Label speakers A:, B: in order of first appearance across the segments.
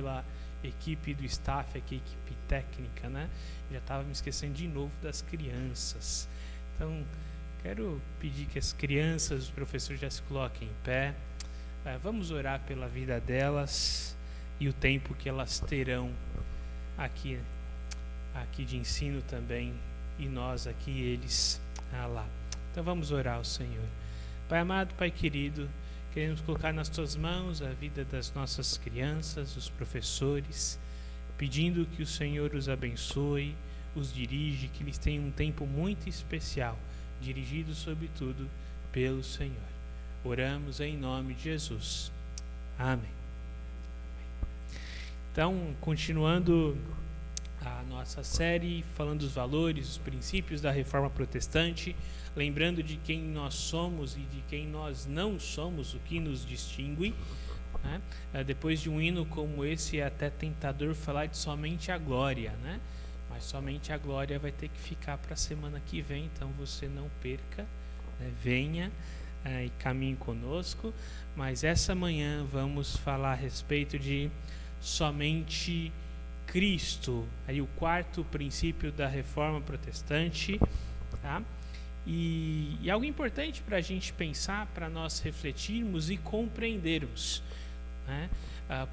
A: pela equipe do staff, aqui, equipe técnica, né? Já estava me esquecendo de novo das crianças. Então, quero pedir que as crianças, os professores já se coloquem em pé. Vamos orar pela vida delas e o tempo que elas terão aqui de ensino também, e nós aqui, eles lá. Então vamos orar ao Senhor. Pai amado, Pai querido, queremos colocar nas Tuas mãos a vida das nossas crianças, os professores, pedindo que o Senhor os abençoe, os dirige, que eles tenham um tempo muito especial, dirigido sobretudo pelo Senhor. Oramos em nome de Jesus. Amém. Então, continuando a nossa série, falando dos valores, os princípios da Reforma Protestante, lembrando de quem nós somos e de quem nós não somos, o que nos distingue, né? Depois de um hino como esse, é até tentador falar de somente a glória, né? Mas somente a glória vai ter que ficar para a semana que vem, então você não perca, né? Venha e caminhe conosco. Mas essa manhã vamos falar a respeito de somente Cristo, aí o quarto princípio da Reforma Protestante, tá? E algo importante para a gente pensar, para nós refletirmos e compreendermos, né?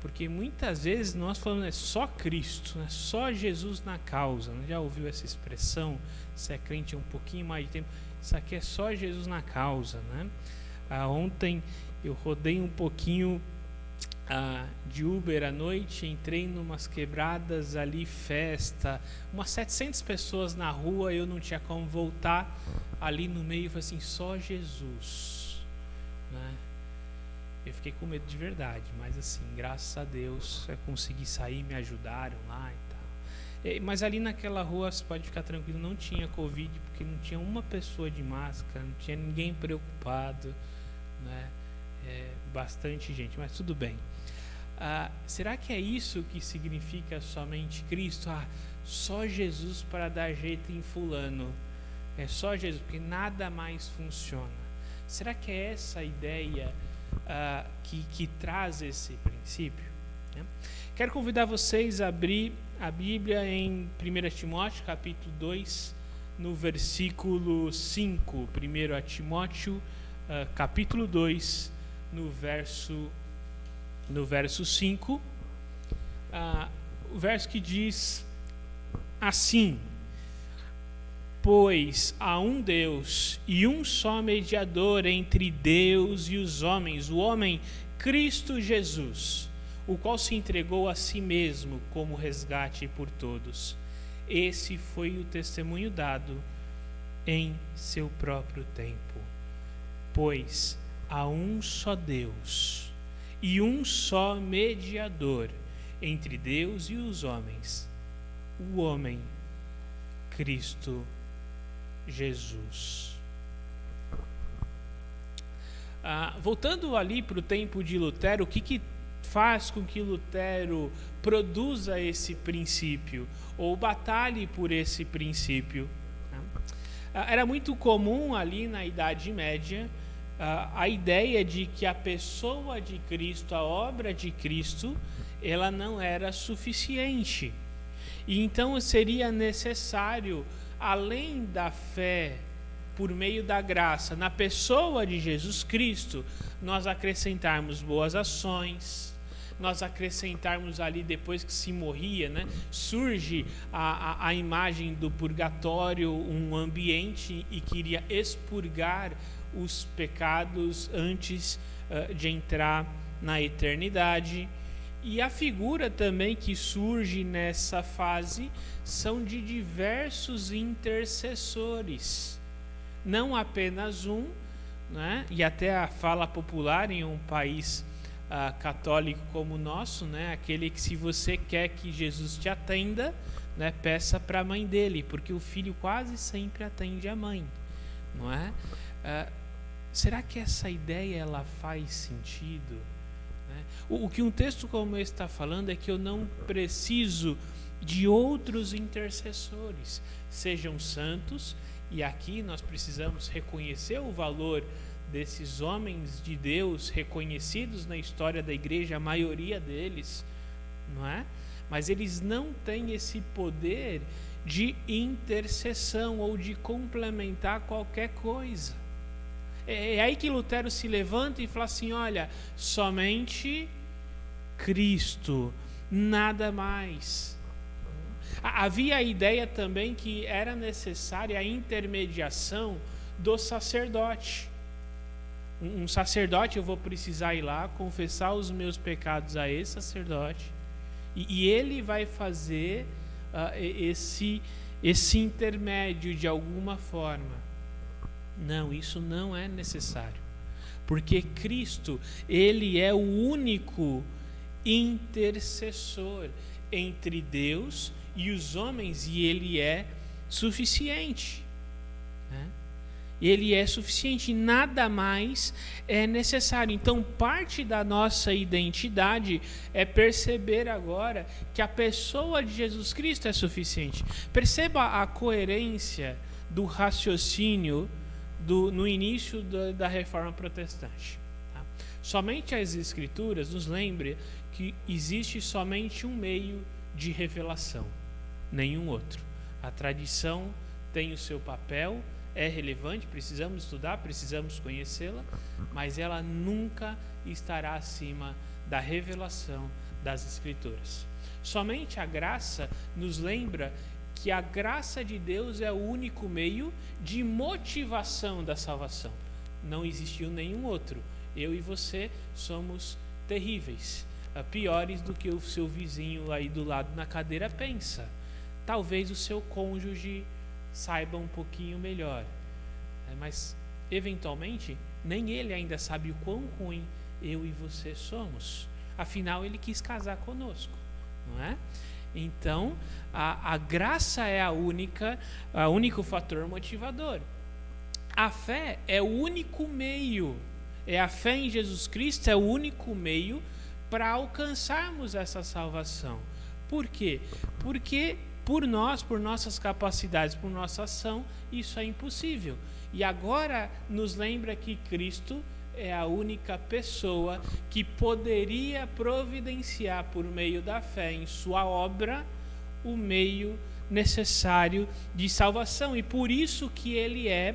A: Porque muitas vezes nós falamos é só Cristo, né? Só Jesus na causa. Já ouviu essa expressão? Se é crente há um pouquinho mais de tempo, isso aqui é só Jesus na causa, né? Ontem eu rodei um pouquinho de Uber à noite, entrei numas quebradas ali, festa, umas 700 pessoas na rua, eu não tinha como voltar, ali no meio, falei assim, só Jesus, né? Eu fiquei com medo de verdade, mas assim, graças a Deus, eu consegui sair, me ajudaram lá e tal. Mas ali naquela rua, você pode ficar tranquilo, não tinha Covid, porque não tinha uma pessoa de máscara, não tinha ninguém preocupado, né? Bastante gente, mas tudo bem. Será que é isso que significa somente Cristo? Só Jesus para dar jeito em fulano. É só Jesus, porque nada mais funciona. Será que é essa a ideia que traz esse princípio? Né? Quero convidar vocês a abrir a Bíblia em 1 Timóteo, capítulo 2, no versículo 5. 1 Timóteo, capítulo 2, no verso 5, o verso que diz assim: pois há um Deus e um só mediador entre Deus e os homens, o homem Cristo Jesus, o qual se entregou a si mesmo como resgate por todos. Esse foi o testemunho dado em seu próprio tempo. Pois há um só Deus e um só mediador entre Deus e os homens, o homem Cristo Jesus. Voltando ali para o tempo de Lutero, o que faz com que Lutero produza esse princípio ou batalhe por esse princípio? Era muito comum ali na Idade Média a ideia de que a pessoa de Cristo, a obra de Cristo, ela não era suficiente. E então seria necessário, além da fé por meio da graça na pessoa de Jesus Cristo, nós acrescentarmos boas ações, nós acrescentarmos ali, depois que se morria, né, surge a imagem do purgatório, um ambiente e que iria expurgar os pecados antes de entrar na eternidade. E a figura também que surge nessa fase são de diversos intercessores, não apenas um, né? E até a fala popular em um país católico como o nosso, né? Aquele que, se você quer que Jesus te atenda, né, peça para a mãe dele, porque o filho quase sempre atende a mãe, não é? Será que essa ideia ela faz sentido? Né? O que um texto como esse está falando é que eu não preciso de outros intercessores, sejam santos, e aqui nós precisamos reconhecer o valor desses homens de Deus reconhecidos na história da igreja, a maioria deles, não é? Mas eles não têm esse poder de intercessão ou de complementar qualquer coisa. É aí que Lutero se levanta e fala assim: olha, somente Cristo, nada mais. Havia a ideia também que era necessária a intermediação do sacerdote. Um sacerdote, eu vou precisar ir lá confessar os meus pecados a esse sacerdote, e ele vai fazer esse intermédio de alguma forma. Não, isso não é necessário, porque Cristo, ele é o único intercessor entre Deus e os homens, e ele é suficiente, né? Ele é suficiente, nada mais é necessário. Então, parte da nossa identidade é perceber agora que a pessoa de Jesus Cristo é suficiente. Perceba a coerência do raciocínio no início da Reforma Protestante. Tá? Somente as Escrituras nos lembram que existe somente um meio de revelação, nenhum outro. A tradição tem o seu papel, é relevante, precisamos estudar, precisamos conhecê-la, mas ela nunca estará acima da revelação das Escrituras. Somente a graça nos lembra que a graça de Deus é o único meio de motivação da salvação. Não existiu nenhum outro. Eu e você somos terríveis, piores do que o seu vizinho aí do lado na cadeira pensa. Talvez o seu cônjuge saiba um pouquinho melhor, mas eventualmente nem ele ainda sabe o quão ruim eu e você somos. Afinal, ele quis casar conosco, não é? Então, a graça é o único fator motivador. A fé é o único meio, a fé em Jesus Cristo é o único meio para alcançarmos essa salvação. Por quê? Porque por nossas capacidades, por nossa ação, isso é impossível. E agora nos lembra que Cristo é a única pessoa que poderia providenciar por meio da fé em sua obra o meio necessário de salvação, e por isso que ele é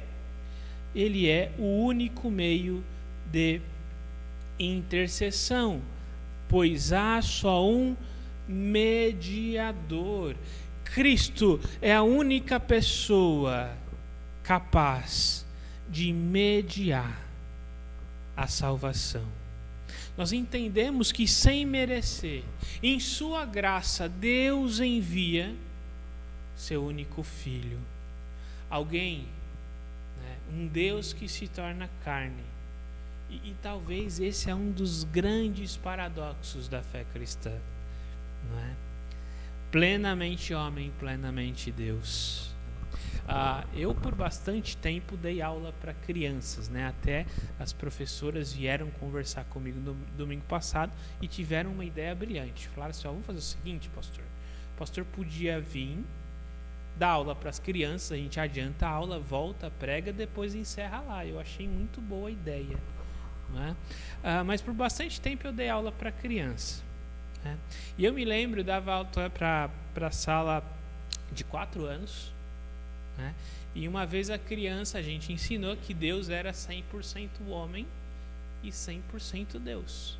A: o único meio de intercessão, pois há só um mediador. Cristo é a única pessoa capaz de mediar a salvação. Nós entendemos que sem merecer, em sua graça, Deus envia seu único filho, alguém, né, um Deus que se torna carne. E talvez esse é um dos grandes paradoxos da fé cristã, não é? Plenamente homem, plenamente Deus. Eu por bastante tempo dei aula para crianças, né? Até as professoras vieram conversar comigo no domingo passado e tiveram uma ideia brilhante. Falaram assim: vamos fazer o seguinte, pastor. O pastor podia vir dar aula para as crianças, a gente adianta a aula, volta, prega, depois encerra lá. Eu achei muito boa a ideia, né? Mas por bastante tempo eu dei aula para criança, né? E eu me lembro, eu dava aula para a sala de 4 anos, né? E uma vez a gente ensinou que Deus era 100% homem e 100% Deus.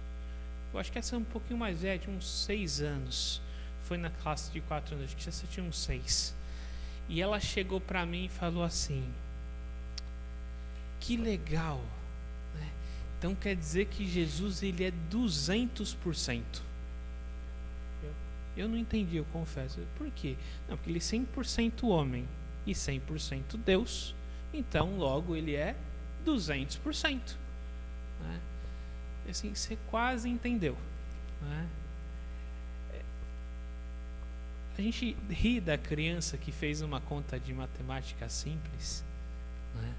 A: Eu acho que essa é um pouquinho mais velha, tinha uns 6 anos. Foi na classe de 4 anos, acho que essa tinha uns 6. E ela chegou para mim e falou assim: que legal, né? Então quer dizer que Jesus ele é 200%. Eu não entendi, eu confesso. Por quê? Não, porque ele é 100% homem e 100% Deus, então logo ele é 200%, né? Assim, você quase entendeu, né? A gente ri da criança que fez uma conta de matemática simples, né?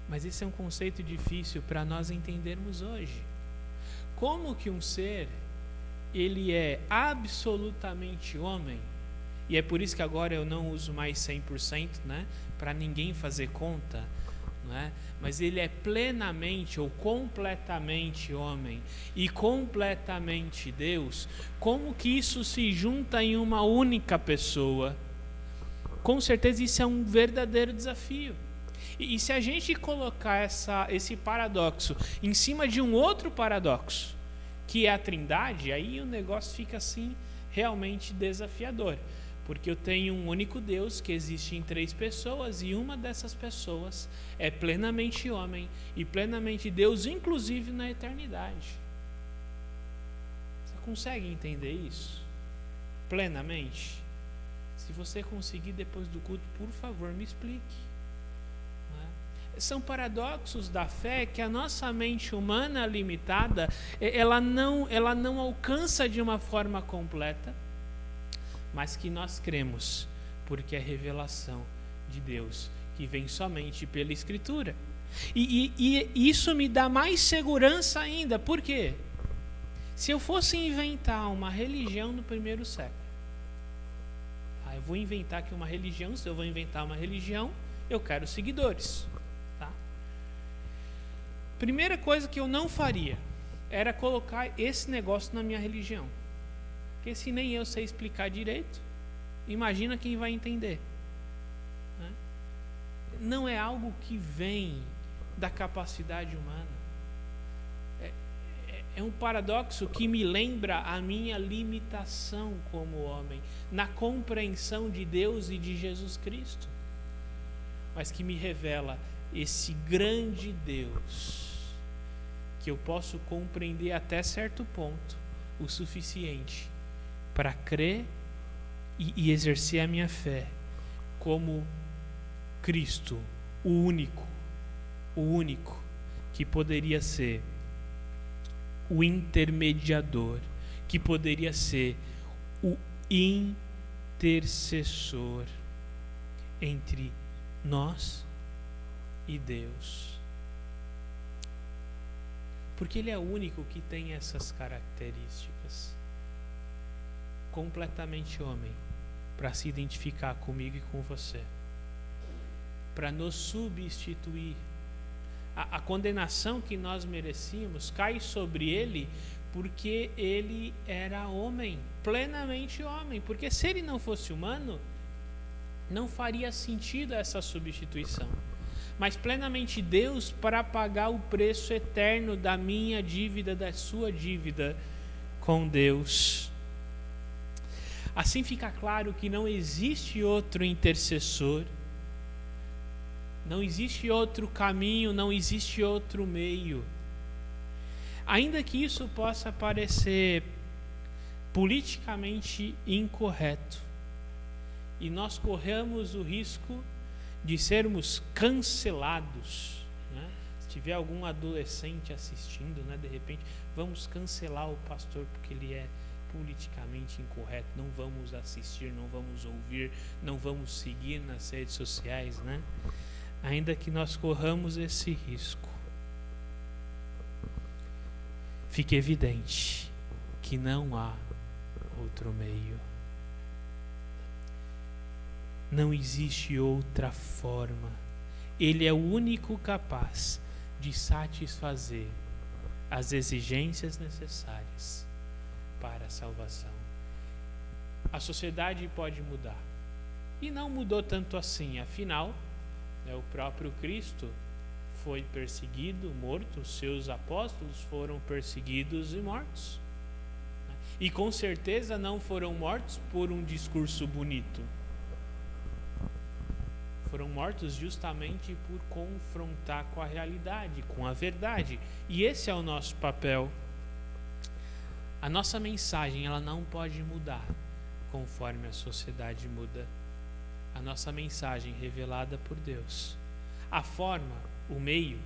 A: Mas esse é um conceito difícil para nós entendermos hoje. Como que um ser ele é absolutamente homem, e é por isso que agora eu não uso mais 100%, né, para ninguém fazer conta, não é? Mas ele é plenamente ou completamente homem e completamente Deus. Como que isso se junta em uma única pessoa? Com certeza isso é um verdadeiro desafio. E se a gente colocar esse paradoxo em cima de um outro paradoxo, que é a Trindade, aí o negócio fica assim realmente desafiador. Porque eu tenho um único Deus que existe em 3 pessoas e uma dessas pessoas é plenamente homem e plenamente Deus, inclusive na eternidade. Você consegue entender isso? Plenamente? Se você conseguir depois do culto, por favor, me explique. São paradoxos da fé que a nossa mente humana limitada, ela não alcança de uma forma completa, mas que nós cremos, porque é revelação de Deus, que vem somente pela Escritura. E isso me dá mais segurança ainda. Por quê? Se eu fosse inventar uma religião no primeiro século, eu vou inventar aqui uma religião, se eu vou inventar uma religião, eu quero seguidores. Tá? Primeira coisa que eu não faria era colocar esse negócio na minha religião. Porque se nem eu sei explicar direito, imagina quem vai entender. Né? Não é algo que vem da capacidade humana. É um paradoxo que me lembra a minha limitação como homem, na compreensão de Deus e de Jesus Cristo. Mas que me revela esse grande Deus, que eu posso compreender até certo ponto, o suficiente para crer e exercer a minha fé como Cristo, o único que poderia ser o intermediador, que poderia ser o intercessor entre nós e Deus. Porque Ele é o único que tem essas características. Completamente homem, para se identificar comigo e com você, para nos substituir. A condenação que nós merecíamos cai sobre Ele porque Ele era homem, plenamente homem. Porque se Ele não fosse humano, não faria sentido essa substituição. Mas plenamente Deus, para pagar o preço eterno da minha dívida, da sua dívida com Deus. Assim fica claro que não existe outro intercessor, não existe outro caminho, não existe outro meio. Ainda que isso possa parecer politicamente incorreto, e nós corremos o risco de sermos cancelados, né? Se tiver algum adolescente assistindo, né, de repente, vamos cancelar o pastor porque ele é politicamente incorreto, não vamos assistir, não vamos ouvir, não vamos seguir nas redes sociais, né? Ainda que nós corramos esse risco, fica evidente que não há outro meio. Não existe outra forma. Ele é o único capaz de satisfazer as exigências necessárias para a salvação. A sociedade pode mudar. E não mudou tanto assim, afinal, o próprio Cristo foi perseguido, morto, os seus apóstolos foram perseguidos e mortos. E com certeza não foram mortos por um discurso bonito. Foram mortos justamente por confrontar com a realidade, com a verdade. E esse é o nosso papel. A nossa mensagem, ela não pode mudar conforme a sociedade muda. A nossa mensagem revelada por Deus. A forma, o meio,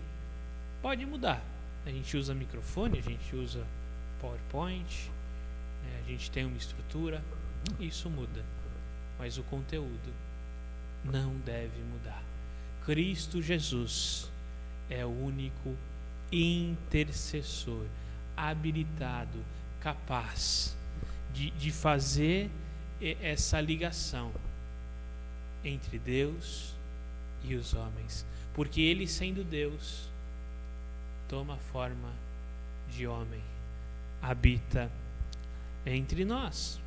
A: pode mudar. A gente usa microfone, a gente usa PowerPoint, a gente tem uma estrutura, isso muda. Mas o conteúdo não deve mudar. Cristo Jesus é o único intercessor, habilitado, capaz de fazer essa ligação entre Deus e os homens. porque ele, sendo Deus, toma forma de homem, habita entre nós.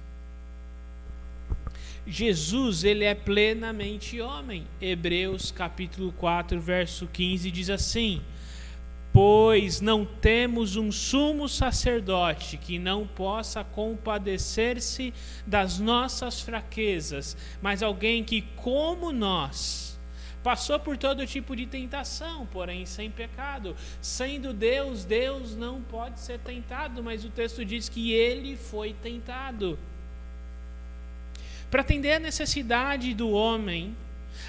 A: Jesus, ele é plenamente homem. Hebreus capítulo 4, verso 15 diz assim: pois não temos um sumo sacerdote que não possa compadecer-se das nossas fraquezas, mas alguém que, como nós, passou por todo tipo de tentação, porém sem pecado. Sendo Deus, Deus não pode ser tentado, mas o texto diz que ele foi tentado. Para atender a necessidade do homem,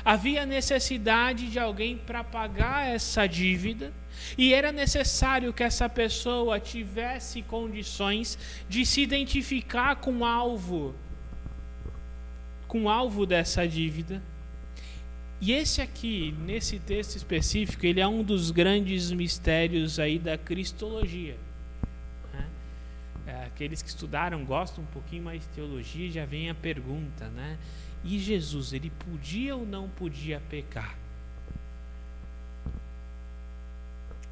A: havia necessidade de alguém para pagar essa dívida, e era necessário que essa pessoa tivesse condições de se identificar com o alvo dessa dívida. E esse aqui, nesse texto específico, ele é um dos grandes mistérios aí da cristologia. Aqueles que estudaram, gostam um pouquinho mais de teologia, já vem a pergunta, né? E Jesus, ele podia ou não podia pecar?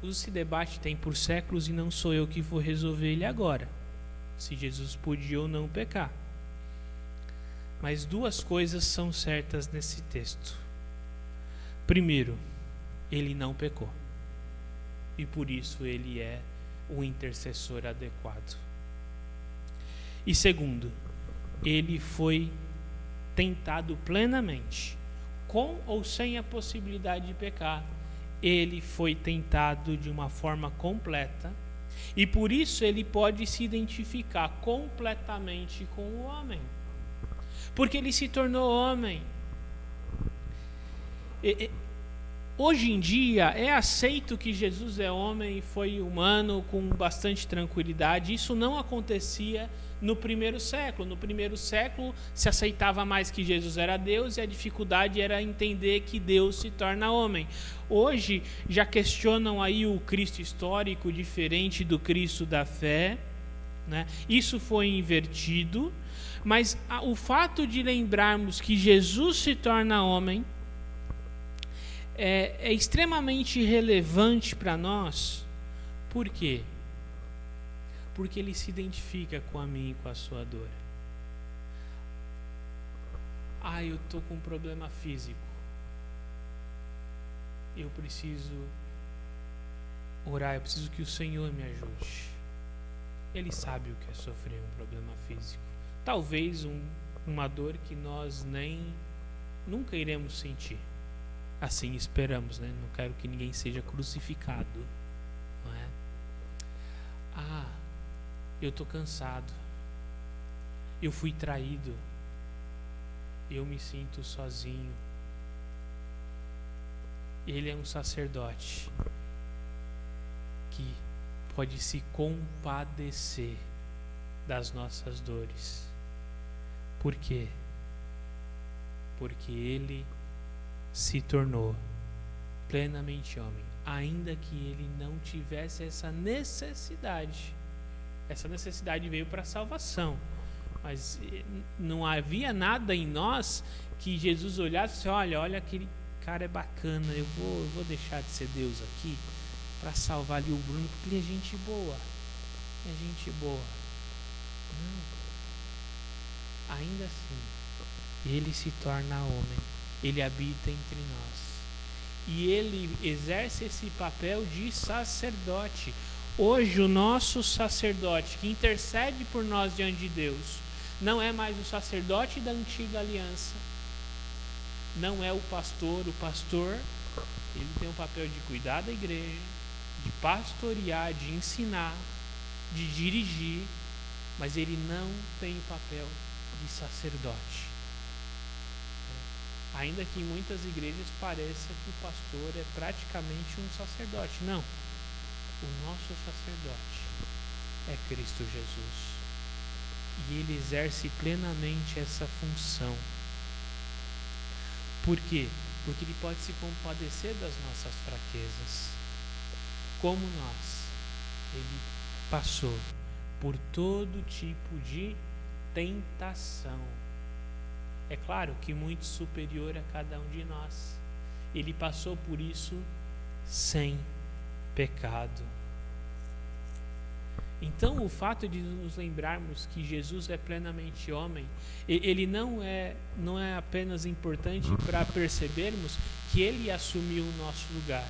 A: Esse debate tem por séculos e não sou eu que vou resolver ele agora, se Jesus podia ou não pecar. Mas duas coisas são certas nesse texto. Primeiro, ele não pecou, e por isso ele é o intercessor adequado. E segundo, ele foi tentado plenamente, com ou sem a possibilidade de pecar. Ele foi tentado de uma forma completa, e por isso ele pode se identificar completamente com o homem, porque ele se tornou homem. Hoje em dia é aceito que Jesus é homem e foi humano com bastante tranquilidade. Isso não acontecia no primeiro século. No primeiro século se aceitava mais que Jesus era Deus, e a dificuldade era entender que Deus se torna homem. Hoje já questionam aí o Cristo histórico diferente do Cristo da fé, né? Isso foi invertido, mas o fato de lembrarmos que Jesus se torna homem é extremamente relevante para nós. Por quê? Porque ele se identifica com a minha e com a sua dor. Eu estou com um problema físico. Eu preciso orar, eu preciso que o Senhor me ajude. Ele sabe o que é sofrer um problema físico. Talvez uma dor que nós nunca iremos sentir. Assim esperamos, né? Não quero que ninguém seja crucificado, não é? Eu estou cansado. Eu fui traído. Eu me sinto sozinho. Ele é um sacerdote que pode se compadecer das nossas dores. Por quê? Porque ele se tornou plenamente homem, ainda que ele não tivesse essa necessidade. Essa necessidade veio para a salvação, mas não havia nada em nós que Jesus olhasse e disse: olha aquele cara é bacana, eu vou deixar de ser Deus aqui para salvar ali o Bruno, porque ele é gente boa. É gente boa. Não. Ainda assim, ele se torna homem. Ele habita entre nós. E ele exerce esse papel de sacerdote. Hoje, o nosso sacerdote que intercede por nós diante de Deus não é mais o sacerdote da antiga aliança. Não é o pastor. O pastor, ele tem o papel de cuidar da igreja, de pastorear, de ensinar, de dirigir, mas ele não tem o papel de sacerdote. Ainda que em muitas igrejas pareça que o pastor é praticamente um sacerdote. Não. O nosso sacerdote é Cristo Jesus. E ele exerce plenamente essa função. Por quê? Porque ele pode se compadecer das nossas fraquezas. Como nós, ele passou por todo tipo de tentação. É claro que muito superior a cada um de nós. ele passou por isso sem pecado. Então, o fato de nos lembrarmos que Jesus é plenamente homem, ele não é apenas importante para percebermos que ele assumiu o nosso lugar,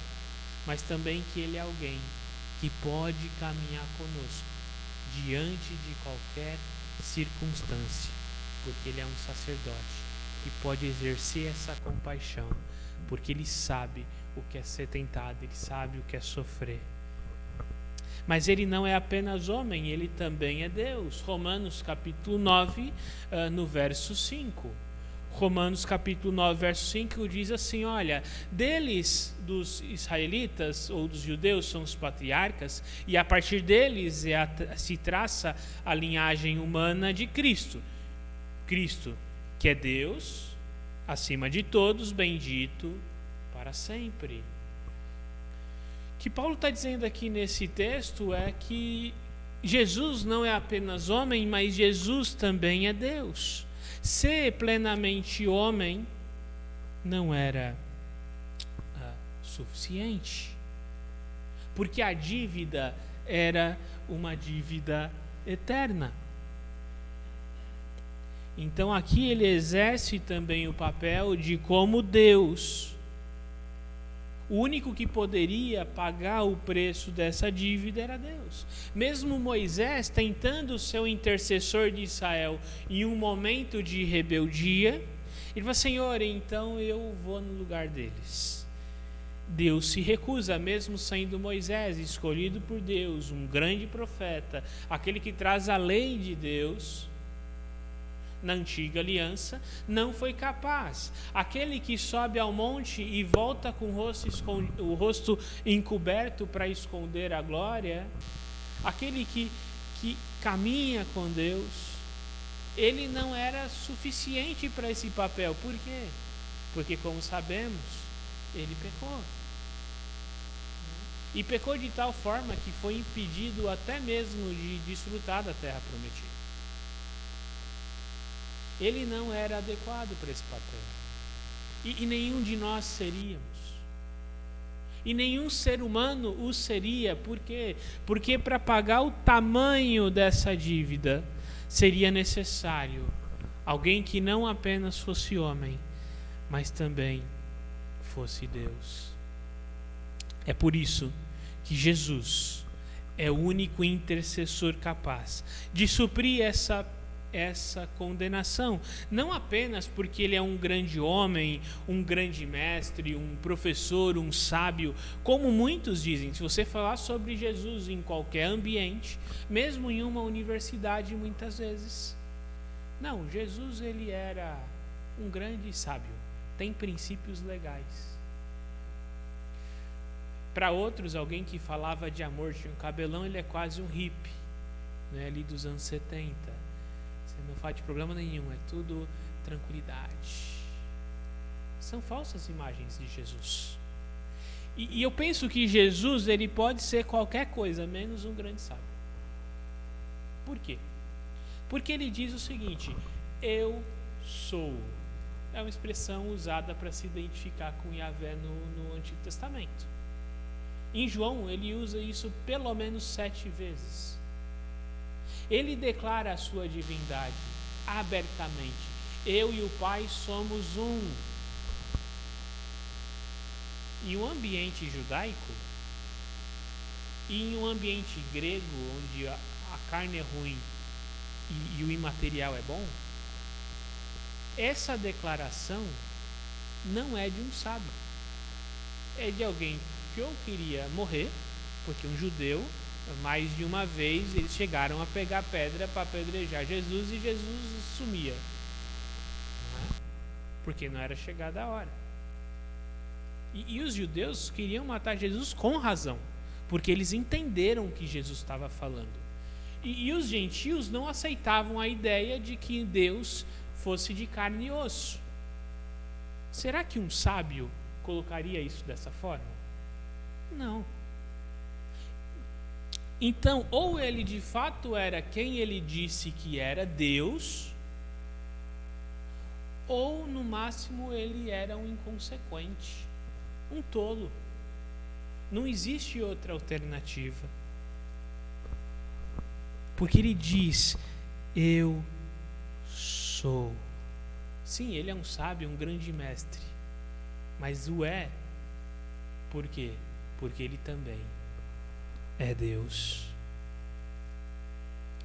A: mas também que ele é alguém que pode caminhar conosco diante de qualquer circunstância, porque ele é um sacerdote e pode exercer essa compaixão, porque ele sabe o que é ser tentado, ele sabe o que é sofrer. Mas ele não é apenas homem, ele também é Deus. Romanos capítulo 9, no verso 5. Romanos capítulo 9, verso 5 diz assim, olha, deles, dos israelitas ou dos judeus, são os patriarcas, e a partir deles se traça a linhagem humana de Cristo. Cristo, que é Deus, acima de todos, bendito para sempre. O que Paulo está dizendo aqui nesse texto é que Jesus não é apenas homem, mas Jesus também é Deus. Ser plenamente homem não era suficiente, porque a dívida era uma dívida eterna. Então aqui ele exerce também o papel de como Deus. O único que poderia pagar o preço dessa dívida era Deus. Mesmo Moisés, tentando ser o intercessor de Israel em um momento de rebeldia, ele fala, Senhor, então eu vou no lugar deles. Deus se recusa, mesmo sendo Moisés, escolhido por Deus, um grande profeta, aquele que traz a lei de Deus na antiga aliança, não foi capaz. Aquele que sobe ao monte e volta com o rosto encoberto para esconder a glória, aquele que caminha com Deus, ele não era suficiente para esse papel. Por quê? Porque, como sabemos, ele pecou. E pecou de tal forma que foi impedido até mesmo de desfrutar da terra prometida. Ele não era adequado para esse papel. E nenhum de nós seríamos. E nenhum ser humano o seria. Por quê? Porque para pagar o tamanho dessa dívida, seria necessário alguém que não apenas fosse homem, mas também fosse Deus. É por isso que Jesus é o único intercessor capaz de suprir essa condenação, não apenas porque ele é um grande homem, um grande mestre, um professor, um sábio, como muitos dizem. Se você falar sobre Jesus em qualquer ambiente, mesmo em uma universidade muitas vezes, não, Jesus ele era um grande sábio, tem princípios legais. Para outros, alguém que falava de amor, tinha um cabelão, ele é quase um hippie, né, ali dos anos 70. Não faz de problema nenhum, é tudo tranquilidade. São falsas imagens de Jesus. E eu penso que Jesus ele pode ser qualquer coisa, menos um grande sábio. Por quê? Porque ele diz o seguinte, eu sou. É uma expressão usada para se identificar com Yahvé no Antigo Testamento. Em João, ele usa isso pelo menos 7 vezes. Ele declara a sua divindade abertamente. Eu e o Pai somos um. Em um ambiente judaico e em um ambiente grego, onde a carne é ruim e o imaterial é bom, essa declaração não é de um sábio. É de alguém que ou queria morrer, porque um judeu, mais de uma vez eles chegaram a pegar pedra para apedrejar Jesus e Jesus sumia, porque não era chegada a hora. E os judeus queriam matar Jesus com razão, porque eles entenderam o que Jesus estava falando. E os gentios não aceitavam a ideia de que Deus fosse de carne e osso. Será que um sábio colocaria isso dessa forma? Não. Então, ou ele de fato era quem ele disse que era, Deus, ou no máximo ele era um inconsequente, um tolo. Não existe outra alternativa. Porque ele diz: eu sou. Sim, ele é um sábio, um grande mestre. Mas o é. Por quê? Porque ele também é Deus.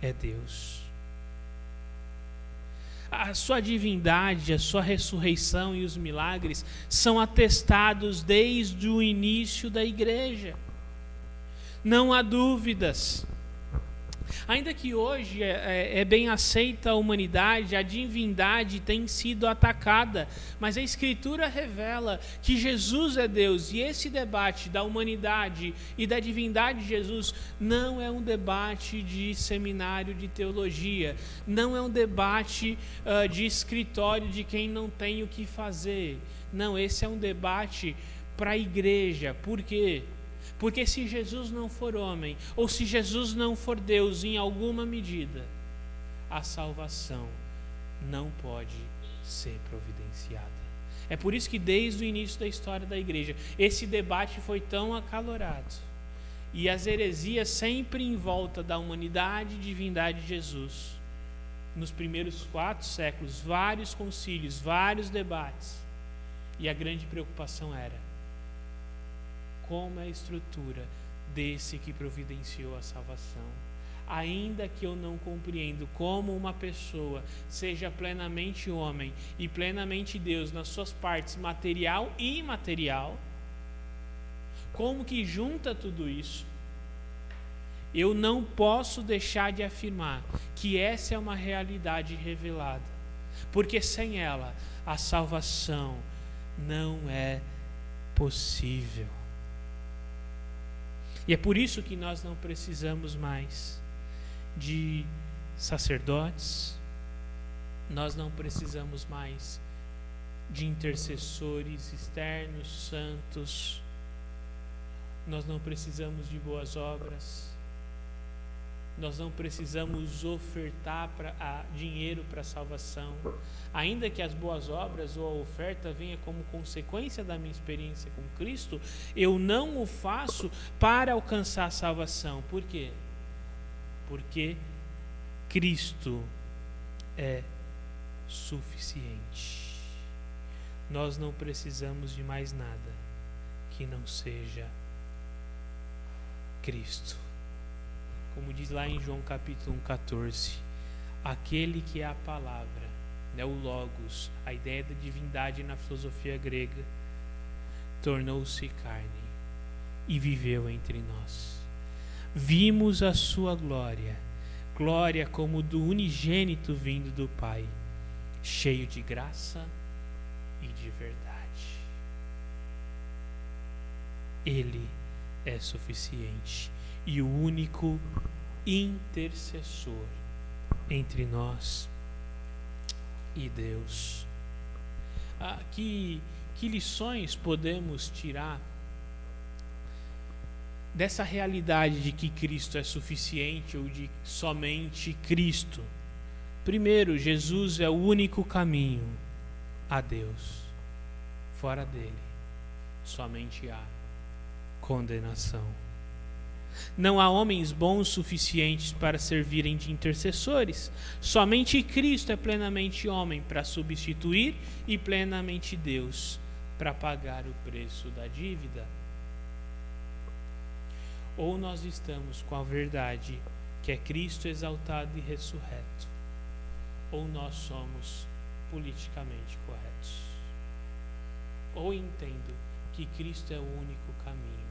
A: É Deus. A sua divindade, a sua ressurreição e os milagres são atestados desde o início da igreja. Não há dúvidas. Ainda que hoje é bem aceita a humanidade, a divindade tem sido atacada, mas a Escritura revela que Jesus é Deus, e esse debate da humanidade e da divindade de Jesus não é um debate de seminário de teologia, não é um debate de escritório de quem não tem o que fazer. Não, esse é um debate para a igreja. Por quê? Porque se Jesus não for homem, ou se Jesus não for Deus em alguma medida, a salvação não pode ser providenciada. É por isso que desde o início da história da igreja, esse debate foi tão acalorado. E as heresias sempre em volta da humanidade e divindade de Jesus. Nos primeiros 4 séculos, vários concílios, vários debates. E a grande preocupação era: como é a estrutura desse que providenciou a salvação? Ainda que eu não compreendo como uma pessoa seja plenamente homem e plenamente Deus nas suas partes material e imaterial, como que junta tudo isso, eu não posso deixar de afirmar que essa é uma realidade revelada, porque sem ela a salvação não é possível. E é por isso que nós não precisamos mais de sacerdotes, nós não precisamos mais de intercessores externos, santos, nós não precisamos de boas obras, nós não precisamos ofertar dinheiro para a salvação, ainda que as boas obras ou a oferta venha como consequência da minha experiência com Cristo, eu não o faço para alcançar a salvação. Por quê? Porque Cristo é suficiente. Nós não precisamos de mais nada que não seja Cristo. Como diz lá em João capítulo 1:14, aquele que é a palavra, o Logos, a ideia da divindade na filosofia grega, tornou-se carne e viveu entre nós. Vimos a sua glória, glória como do unigênito vindo do Pai, cheio de graça e de verdade. Ele é suficiente e o único intercessor entre nós e Deus. Que lições podemos tirar dessa realidade de que Cristo é suficiente ou de somente Cristo? Primeiro, Jesus é o único caminho a Deus. Fora dele, somente há condenação. Não há homens bons suficientes para servirem de intercessores. Somente Cristo é plenamente homem para substituir e plenamente Deus para pagar o preço da dívida. Ou nós estamos com a verdade, que é Cristo exaltado e ressurreto, ou nós somos politicamente corretos. Ou entendo que Cristo é o único caminho,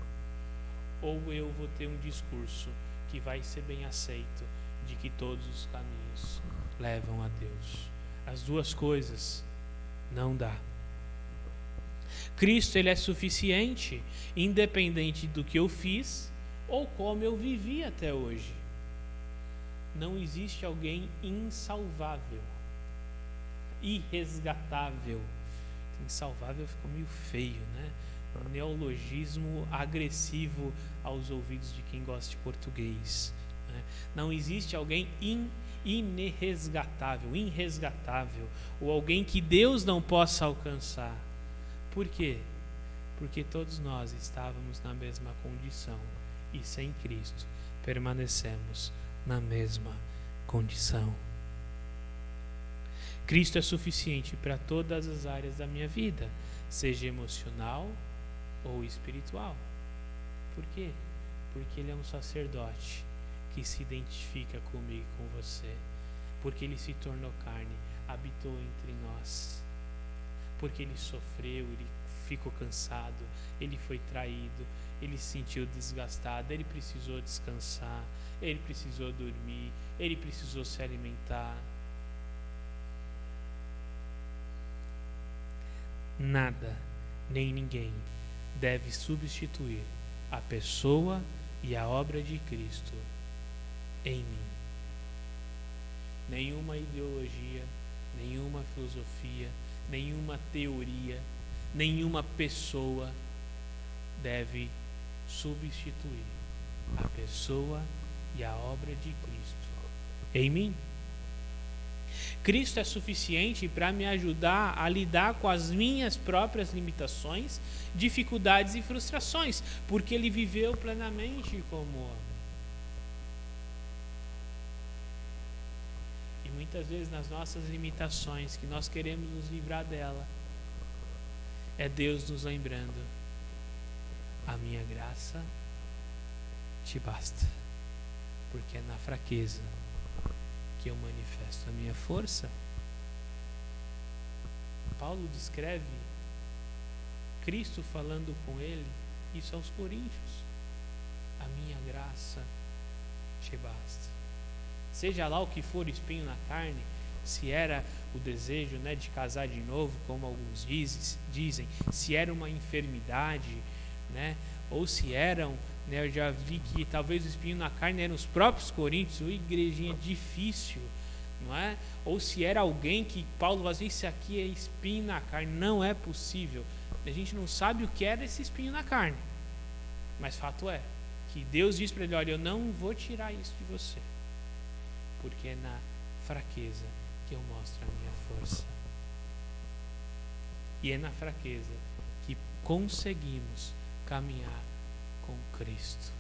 A: ou eu vou ter um discurso que vai ser bem aceito de que todos os caminhos levam a Deus. As duas coisas não dá. Cristo, ele é suficiente, independente do que eu fiz ou como eu vivi até hoje. Não existe alguém insalvável, irresgatável. Insalvável ficou meio feio, né? Um neologismo agressivo aos ouvidos de quem gosta de português, né? Não existe alguém irresgatável, ou alguém que Deus não possa alcançar. Por quê? porque todos nós estávamos na mesma condição e sem Cristo permanecemos na mesma condição. Cristo é suficiente para todas as áreas da minha vida, seja emocional ou espiritual. Por quê? Porque Ele é um sacerdote que se identifica comigo e com você. Porque Ele se tornou carne, habitou entre nós. Porque Ele sofreu, Ele ficou cansado, Ele foi traído, Ele se sentiu desgastado, Ele precisou descansar, Ele precisou dormir, Ele precisou se alimentar. Nada, nem ninguém deve substituir a pessoa e a obra de Cristo em mim. Nenhuma ideologia, nenhuma filosofia, nenhuma teoria, nenhuma pessoa deve substituir a pessoa e a obra de Cristo em mim. Cristo é suficiente para me ajudar a lidar com as minhas próprias limitações, dificuldades e frustrações, porque Ele viveu plenamente como homem. E muitas vezes nas nossas limitações, que nós queremos nos livrar dela, é Deus nos lembrando: a minha graça te basta, porque é na fraqueza que eu manifesto a minha força. Paulo descreve Cristo falando com ele isso aos Coríntios: a minha graça te basta. Seja lá o que for o espinho na carne, se era o desejo, de casar de novo, como alguns dizem, se era uma enfermidade, ou se eram, eu já vi que talvez o espinho na carne eram os próprios coríntios, uma igrejinha difícil, não é? Ou se era alguém que Paulo vai dizer: isso aqui é espinho na carne. Não é possível. A gente não sabe o que era esse espinho na carne, mas fato é que Deus diz para ele: olha, eu não vou tirar isso de você, porque é na fraqueza que eu mostro a minha força. E é na fraqueza que conseguimos caminhar com Cristo.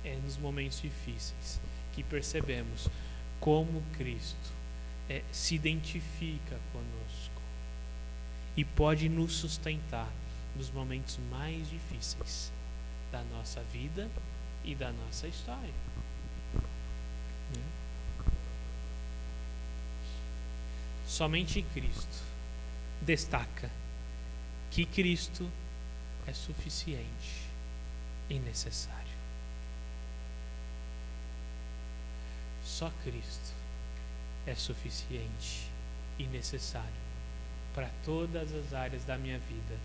A: É nos momentos difíceis que percebemos como Cristo se identifica conosco e pode nos sustentar nos momentos mais difíceis da nossa vida e da nossa história. Somente Cristo destaca que Cristo é suficiente e necessário. Só Cristo é suficiente e necessário para todas as áreas da minha vida,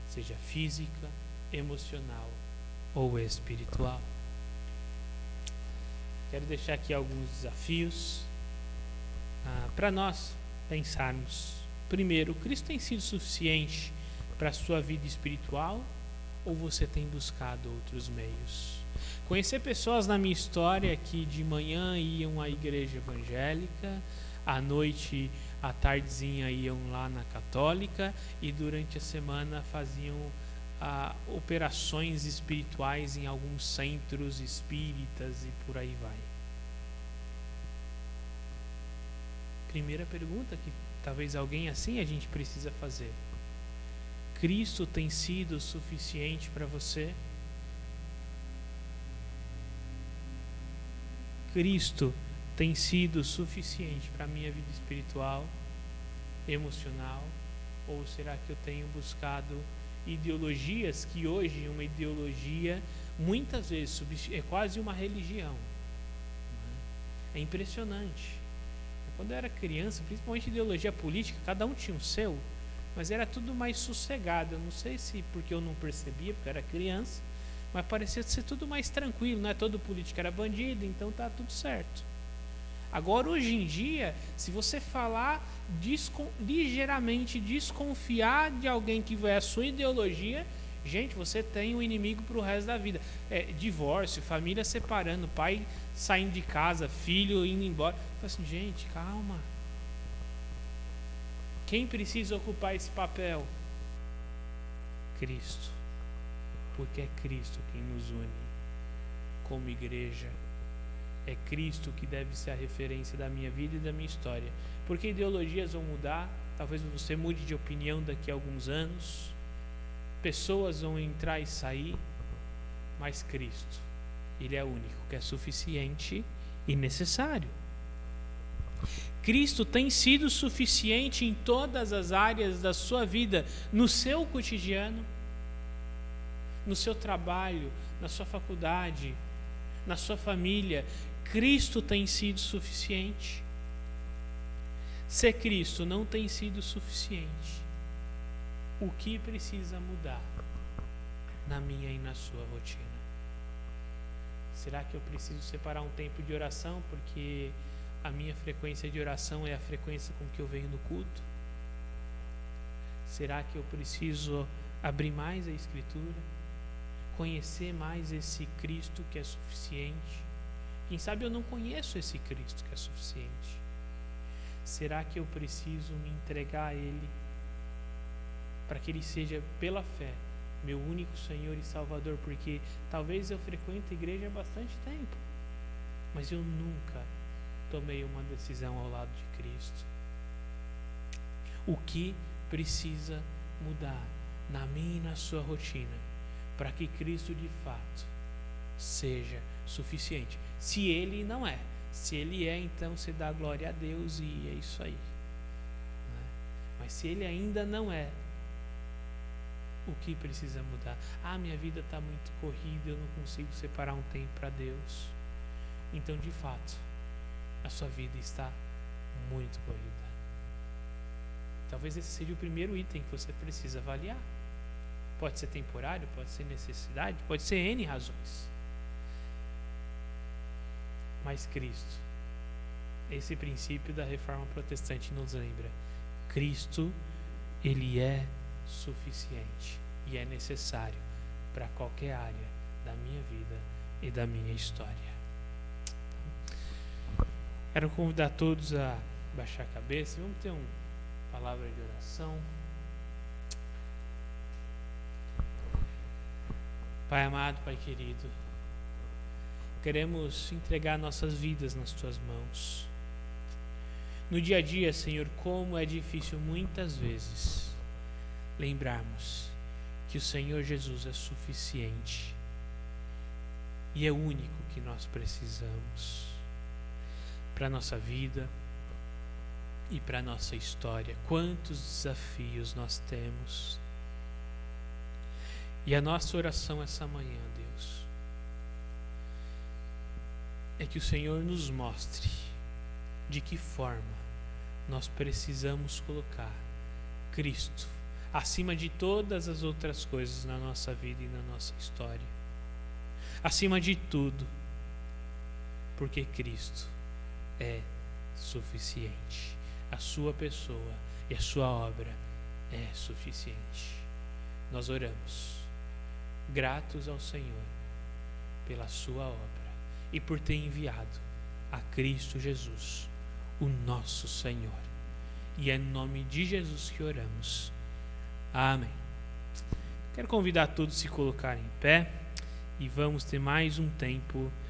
A: seja física, emocional ou espiritual. Quero deixar aqui alguns desafios para nós pensarmos. Primeiro, Cristo tem sido suficiente para a sua vida espiritual, ou você tem buscado outros meios? Conhecer pessoas na minha história que de manhã iam à igreja evangélica, à noite, à tardezinha iam lá na católica e durante a semana faziam operações espirituais em alguns centros espíritas e por aí vai. Primeira pergunta que talvez alguém assim a gente precisa fazer: Cristo tem sido suficiente para você? Cristo tem sido suficiente para a minha vida espiritual, emocional? Ou será que eu tenho buscado ideologias que hoje uma ideologia muitas vezes é quase uma religião? É impressionante. Quando eu era criança, principalmente ideologia política, cada um tinha o seu, mas era tudo mais sossegado. Eu não sei se porque eu não percebia, porque eu era criança, mas parecia ser tudo mais tranquilo, não é? Todo político era bandido, então tá tudo certo. Agora, hoje em dia, se você falar ligeiramente desconfiar de alguém que vai a sua ideologia, gente, você tem um inimigo para o resto da vida. Divórcio, família separando, pai saindo de casa, filho indo embora. Fala assim: gente, calma. Quem precisa ocupar esse papel? Cristo, porque é Cristo quem nos une como igreja. É Cristo que deve ser a referência da minha vida e da minha história. Porque ideologias vão mudar, talvez você mude de opinião daqui a alguns anos, pessoas vão entrar e sair, mas Cristo, Ele é o único que é suficiente e necessário. Cristo tem sido suficiente em todas as áreas da sua vida, no seu cotidiano, no seu trabalho, na sua faculdade, na sua família. Cristo tem sido suficiente. Se Cristo não tem sido suficiente, o que precisa mudar na minha e na sua rotina? Será que eu preciso separar um tempo de oração porque a minha frequência de oração é a frequência com que eu venho no culto? Será que eu preciso abrir mais a Escritura? Conhecer mais esse Cristo que é suficiente? Quem sabe eu não conheço esse Cristo que é suficiente. Será que eu preciso me entregar a Ele para que Ele seja, pela fé, meu único Senhor e Salvador? Porque talvez eu frequente a igreja há bastante tempo, mas eu nunca tomei uma decisão ao lado de Cristo. O que precisa mudar na minha e na sua rotina para que Cristo de fato seja suficiente? Se Ele não é, se Ele é, então se dá glória a Deus e é isso aí, né? Mas se Ele ainda não é, o que precisa mudar? Minha vida está muito corrida, eu não consigo separar um tempo para Deus. Então, de fato, a sua vida está muito corrida. Talvez esse seja o primeiro item que você precisa avaliar. Pode ser temporário, pode ser necessidade, pode ser N razões. Mas Cristo, esse princípio da reforma protestante nos lembra: Cristo, Ele é suficiente e é necessário para qualquer área da minha vida e da minha história. Quero convidar todos a baixar a cabeça e vamos ter uma palavra de oração. Pai amado, Pai querido, queremos entregar nossas vidas nas Tuas mãos. No dia a dia, Senhor, como é difícil muitas vezes lembrarmos que o Senhor Jesus é suficiente e é o único que nós precisamos para a nossa vida e para a nossa história. Quantos desafios nós temos! E a nossa oração essa manhã, Deus, é que o Senhor nos mostre de que forma nós precisamos colocar Cristo acima de todas as outras coisas na nossa vida e na nossa história. Acima de tudo, porque Cristo é suficiente. A sua pessoa e a sua obra é suficiente. Nós oramos, gratos ao Senhor pela sua obra e por ter enviado a Cristo Jesus, o nosso Senhor. E é em nome de Jesus que oramos. Amém. Quero convidar todos a se colocarem em pé e vamos ter mais um tempo